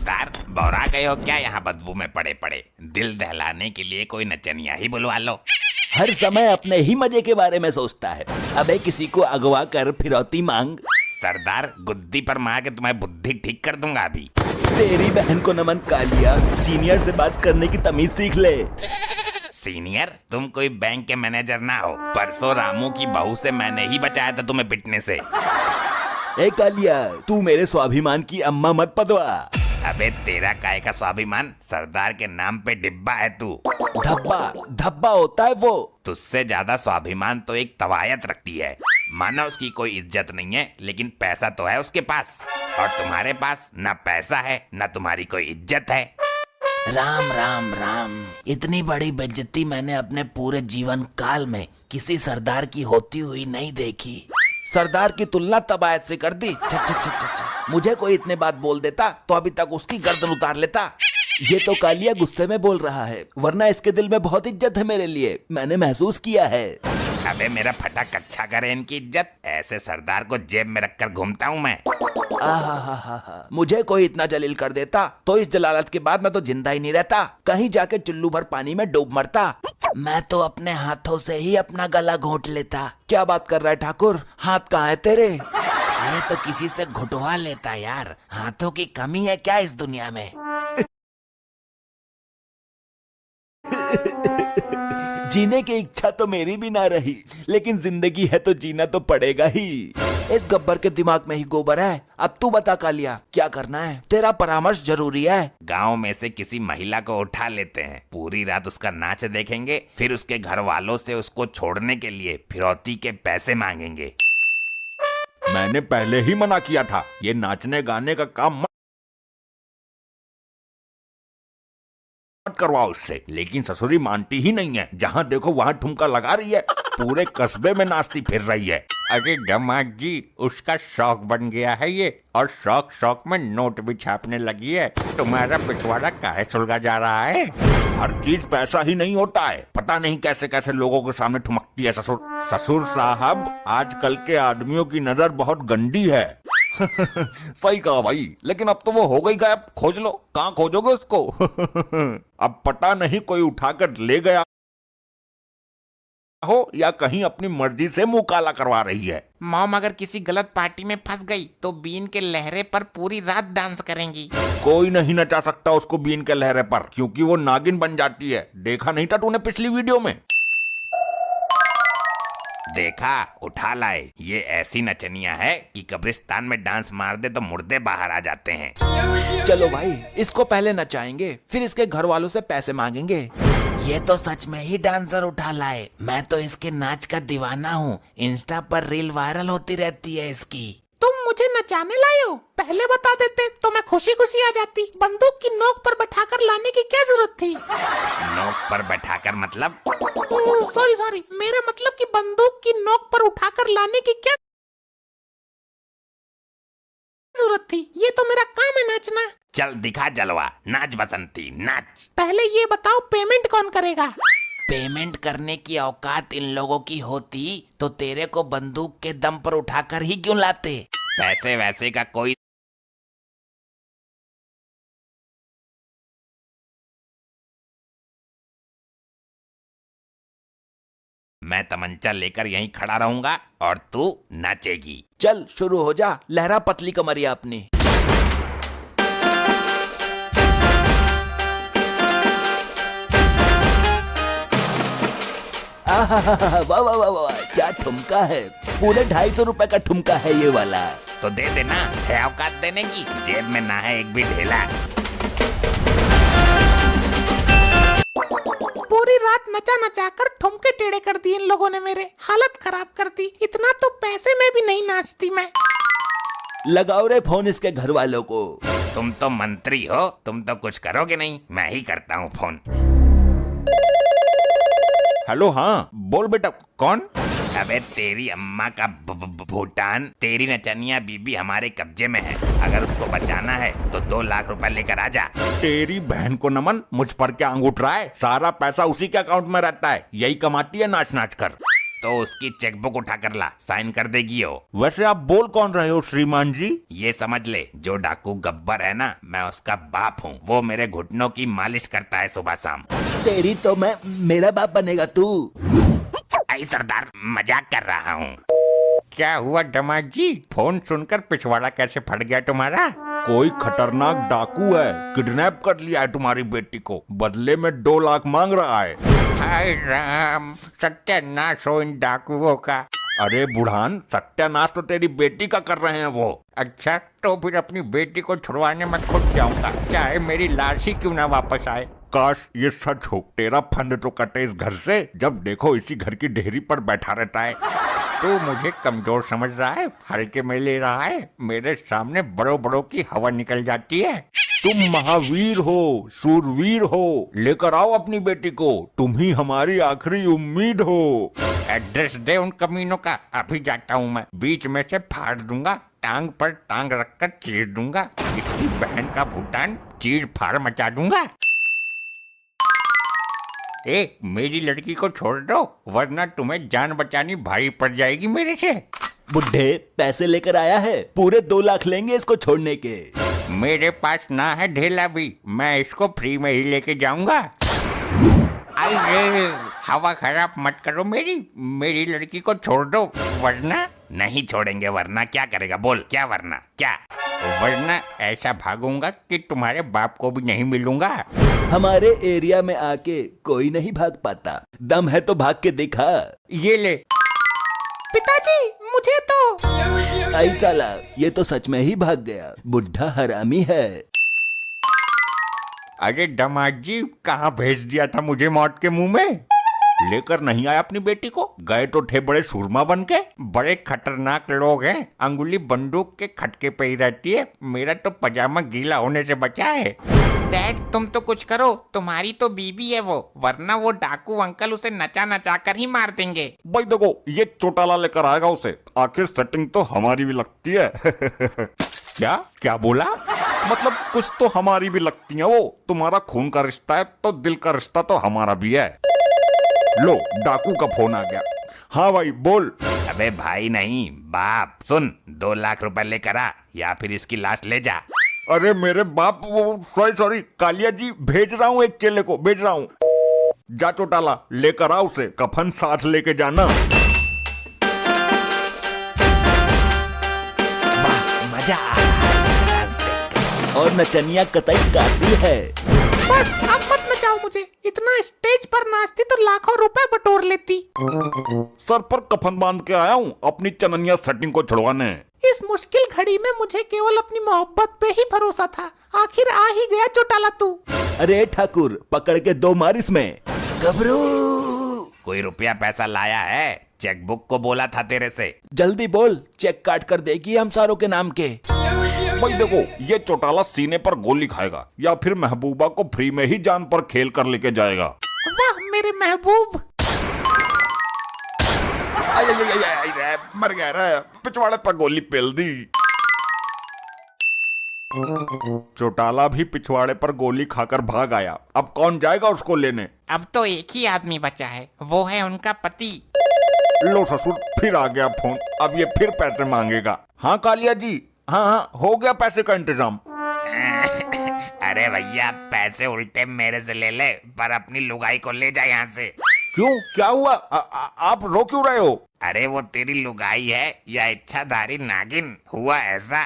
सरदार बौरा गए हो क्या यहाँ बदबू में पड़े पड़े? दिल दहलाने के लिए कोई नचनिया ही बुलवा लो। हर समय अपने ही मजे के बारे में सोचता है। अबे किसी को अगवा कर फिरौती मांग। सरदार गुद्दी पर मार के तुम्हारी बुद्धि ठीक कर दूंगा अभी। तेरी बहन को नमन कालिया, सीनियर से बात करने की तमीज सीख ले। सीनियर? तुम कोई बैंक के मैनेजर ना हो। परसों रामू की बहू से मैंने ही बचाया था तुम्हें पिटने से। ए कालिया, तू मेरे स्वाभिमान की अम्मा मत पदवा। अबे तेरा काय का स्वाभिमान? सरदार के नाम पे डिब्बा है तू। धब्बा धब्बा होता है वो। तुझसे ज्यादा स्वाभिमान तो एक तवायत रखती है। माना उसकी कोई इज्जत नहीं है, लेकिन पैसा तो है उसके पास, और तुम्हारे पास ना पैसा है ना तुम्हारी कोई इज्जत है। राम राम राम। इतनी बड़ी बेइज्जती मैंने अपने पूरे जीवन काल में किसी सरदार की होती हुई नहीं देखी। सरदार की तुलना तबायत से कर दी। मुझे कोई इतने बात बोल देता तो अभी तक उसकी गर्दन उतार लेता। ये तो कालिया गुस्से में बोल रहा है, वरना इसके दिल में बहुत इज्जत है मेरे लिए। मैंने महसूस किया है। अबे मेरा फटा कच्चा करे इनकी इज्जत। ऐसे सरदार को जेब में रखकर घूमता हूँ मैं। मुझे कोई इतना जलील कर देता तो इस जलालत के बाद मैं तो जिंदा ही नहीं रहता, कहीं जाके चुल्लू भर पानी में डूब मरता। मैं तो अपने हाथों से ही अपना गला घोंट लेता। क्या बात कर रहा है ठाकुर? हाथ कहाँ है तेरे? अरे तो किसी से घुटवा लेता यार। हाथों की कमी है क्या इस दुनिया में? जीने की इच्छा तो मेरी भी ना रही, लेकिन जिंदगी है तो जीना तो पड़ेगा ही। इस गब्बर के दिमाग में ही गोबर है। अब तू बता कालिया, क्या करना है? तेरा परामर्श जरूरी है। गांव में से किसी महिला को उठा लेते हैं, पूरी रात उसका नाच देखेंगे, फिर उसके घर वालों से उसको छोड़ने के लिए फिरौती के पैसे मांगेंगे। मैंने पहले ही मना किया था, ये नाचने गाने का काम मत करवाओ उससे, लेकिन ससुरी मानती ही नहीं है। जहाँ देखो वहाँ ठुमका लगा रही है, पूरे कस्बे में नाचती फिर रही है। अरे दामाद जी, उसका शौक बन गया है ये, और शौक शौक में नोट भी छापने लगी है। तुम्हारा पिछवाड़ा काहे सुलगा जा रहा है? हर चीज पैसा ही नहीं होता है। पता नहीं कैसे कैसे लोगों के सामने ठुमकती है ससुर। ससुर साहब, आजकल के आदमियों की नजर बहुत गंदी है। सही कहा भाई, लेकिन अब तो वो हो गई गायब। खोज लो, कहाँ खोजोगे उसको? अब पता नहीं कोई उठाकर ले गया हो या कहीं अपनी मर्जी से मुंह काला करवा रही है। मॉम अगर किसी गलत पार्टी में फंस गई तो बीन के लहरे पर पूरी रात डांस करेंगी। कोई नहीं नचा सकता उसको बीन के लहरे पर, क्योंकि वो नागिन बन जाती है। देखा नहीं था तूने पिछली वीडियो में? देखा, उठा लाए। ये ऐसी नचनिया है कि कब्रिस्तान में डांस मार दे तो मुर्दे बाहर आ जाते हैं। चलो भाई, इसको पहले नचाएंगे, फिर इसके घर वालों से पैसे मांगेंगे। ये तो सच में ही डांसर उठा लाए। मैं तो इसके नाच का दीवाना हूँ। इंस्टा पर रील वायरल होती रहती है इसकी। तुम मुझे नचाने लाए हो? पहले बता देते तो मैं खुशी खुशी आ जाती। बंदूक की नोक पर बैठाकर लाने की क्या जरूरत थी? नोक पर बैठाकर मतलब? सॉरी, मेरा मतलब कि बंदूक की नोक पर उठाकर लाने की क्या जरूरत थी? ये तो मेरा काम है नाचना। चल दिखा जलवा, नाच बसंती नाच। पहले ये बताओ पेमेंट कौन करेगा? पेमेंट करने की औकात इन लोगों की होती तो तेरे को बंदूक के दम पर उठाकर ही क्यों लाते? पैसे वैसे का कोई मैं तमंचा लेकर यहीं खड़ा रहूंगा और तू नाचेगी। चल शुरू हो जा, लहरा पतली कमरिया अपनी। वाह वाह वाह वाह, क्या ठुमका है! पूरे 250 रुपए का ठुमका है ये वाला। तो दे देना, है औकात देने की? जेब में ना है एक भी ढेला। पूरी रात नचा नचा कर ठुमके टेढ़े कर दिए इन लोगों ने, मेरे हालत खराब कर दी। इतना तो पैसे में भी नहीं नाचती मैं। लगाओ रे फोन इसके घर वालों को। तुम तो मंत्री हो, तुम तो कुछ करोगे नहीं, मैं ही करता हूँ फोन। हेलो, हाँ बोल बेटा, कौन? अबे तेरी अम्मा का भूटान, तेरी नचनिया बीबी हमारे कब्जे में है। अगर उसको बचाना है तो 2 लाख रुपए लेकर आ जा। तेरी बहन को नमन, मुझ पर क्या अंगूठ रहा है? सारा पैसा उसी के अकाउंट में रहता है, यही कमाती है नाच नाच कर। तो उसकी चेकबुक उठा कर ला, साइन कर देगी वो। वैसे आप बोल कौन रहे हो श्रीमान जी? ये समझ ले, जो डाकू गब्बर है ना, मैं उसका बाप हूँ। वो मेरे घुटनों की मालिश करता है सुबह शाम। तेरी तो मैं, मेरा बाप बनेगा तू। आई सरदार, मजाक कर रहा हूँ। क्या हुआ दामाद जी, फोन सुनकर पिछवाड़ा कैसे फट गया तुम्हारा? कोई खतरनाक डाकू है, किडनैप कर लिया है तुम्हारी बेटी को, बदले में 2 लाख मांग रहा है। हाय राम, सत्यानाश हो इन डाकुओं का। अरे बुढ़ान, सत्यानाश तो तेरी बेटी का कर रहे हैं वो। अच्छा, तो फिर अपनी बेटी को छुड़वाने में खुद जाऊंगा, चाहे मेरी लाश ही क्यों ना वापस आए। काश ये सच हो, तेरा फंड तो कटे इस घर से, जब देखो इसी घर की ढेरी पर बैठा रहता है। तू मुझे कमजोर समझ रहा है, हल्के में ले रहा है। मेरे सामने बड़ों बड़ों की हवा निकल जाती है। तुम महावीर हो, सूरवीर हो, लेकर आओ अपनी बेटी को, तुम ही हमारी आखिरी उम्मीद हो। एड्रेस दे उन कमीनों का, अभी जाता हूँ मैं। बीच में से फाड़ दूंगा, टांग पर टांग रखकर चीर दूंगा। इसकी बहन का भूटान चीर फाड़ मचा दूंगा। मेरी लड़की को छोड़ दो, वरना तुम्हें जान बचानी भारी पड़ जाएगी मेरे से। बुढ़े, पैसे लेकर आया है, पूरे 2 लाख लेंगे इसको छोड़ने के। मेरे पास ना है ढेला भी, मैं इसको फ्री में ही लेके जाऊंगा। आई रे, हवा खराब मत करो मेरी लड़की को छोड़ दो, वरना। नहीं छोड़ेंगे, वरना क्या करेगा बोल? क्या वरना क्या? वरना ऐसा भागूंगा कि तुम्हारे बाप को भी नहीं मिलूंगा। हमारे एरिया में आके कोई नहीं भाग पाता, दम है तो भाग के दिखा। ये ले। पिताजी, मुझे तो। आई साला, ये तो सच में ही भाग गया, बुढ़ा हरामी है। अरे दामाद जी, कहाँ भेज दिया था मुझे मौत के मुंह में? लेकर नहीं आया अपनी बेटी को? गए तो थे बड़े सूरमा बन के। बड़े खतरनाक लोग हैं, अंगुली बंदूक के खटके पे ही रहती है। मेरा तो पजामा गीला होने से बचा है। डैड, तुम तो कुछ करो, तुम्हारी तो बीबी है वो, वरना वो डाकू अंकल उसे नचा नचा कर ही मार देंगे। भाई देखो, ये चोटाला लेकर आएगा उसे, आखिर सेटिंग तो हमारी भी लगती है। क्या क्या बोला? मतलब कुछ तो हमारी भी लगती है वो। तुम्हारा खून का रिश्ता है तो दिल का रिश्ता तो हमारा भी है। लो, डाकू का फोन आ गया। हाँ भाई बोल। अबे भाई नहीं, बाप। सुन, 2 लाख रुपए लेकर आ, या फिर इसकी लाश ले जा। अरे मेरे बाप, वो सॉरी कालिया जी, भेज रहा हूँ, एक चेले को भेज रहा हूँ। जा चोटाला, लेकर आ उसे, कफन साथ लेके जाना। वाह, मजा आ रहा है इसका डांस देखकर। और नचनिया कतई गाती है। बस अब मत नचाओ मुझे, इतना स्टेज पर नाचती तो लाखों रुपए बटोर लेती। सर पर कफन बांध के आया हूँ अपनी चननिया सेटिंग को छुड़वाने। इस मुश्किल घड़ी में मुझे केवल अपनी मोहब्बत पे ही भरोसा था। आखिर आ ही गया चौटाला तू। अरे ठाकुर, पकड़ के 2 मार इसमें। गबरू, कोई रुपया पैसा लाया है? चेकबुक को बोला था तेरे से। जल्दी बोल, चेक काट कर देगी हम सारों के नाम के। भाई देखो, ये चोटाला सीने पर गोली खाएगा या फिर महबूबा को फ्री में ही जान पर खेल कर लेके जाएगा। वाह मेरे महबूब। मर गया रे, पिछवाड़े पर गोली पेल दी। चोटाला भी पिछवाड़े पर गोली खाकर भाग आया। अब कौन जाएगा उसको लेने? अब तो एक ही आदमी बचा है, वो है उनका पति। लो ससुर, फिर आ गया फोन, अब ये फिर पैसे मांगेगा। हाँ कालिया जी, हाँ, हो गया पैसे का इंतजाम। अरे भैया, पैसे उल्टे मेरे से ले ले, पर अपनी लुगाई को ले जा यहाँ से। क्यों, क्या हुआ? आप रो क्यों रहे हो? अरे वो तेरी लुगाई है या इच्छाधारी नागिन? हुआ ऐसा।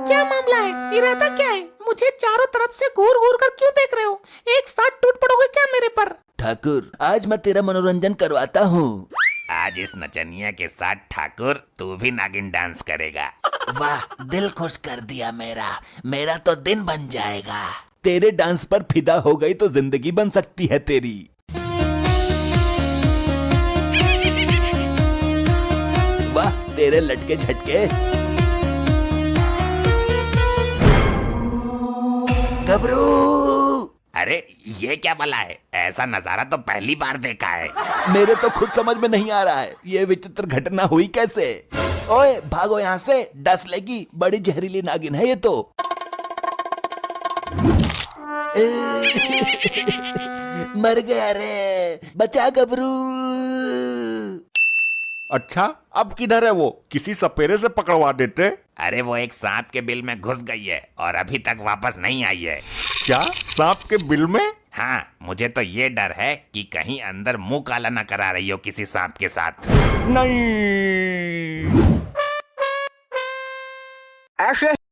क्या मामला है? इरादा क्या है? मुझे चारों तरफ से घूर घूर कर क्यों देख रहे हो? एक साथ टूट पड़ोगे क्या मेरे पर? ठाकुर, आज मैं तेरा मनोरंजन करवाता हूँ। आज इस नचनिया के साथ ठाकुर तू भी नागिन डांस करेगा। वाह, दिल खुश कर दिया मेरा तो दिन बन जाएगा। तेरे डांस पर फिदा हो गई तो जिंदगी बन सकती है तेरी। वाह, तेरे लटके झटके। गबरू, अरे ये क्या भला है? ऐसा नजारा तो पहली बार देखा है। मेरे तो खुद समझ में नहीं आ रहा है, ये विचित्र घटना हुई कैसे? ओए भागो यहाँ से, डस लेगी, बड़ी जहरीली नागिन है ये तो। मर गया रे, बचा गबरू। अच्छा, अब किधर है वो? किसी सपेरे से पकड़वा देते। अरे वो एक सांप के बिल में घुस गई है और अभी तक वापस नहीं आई है। क्या? सांप के बिल में? हाँ, मुझे तो ये डर है कि कहीं अंदर मुंह काला न करा रही हो किसी सांप के साथ। नहीं। ऐसे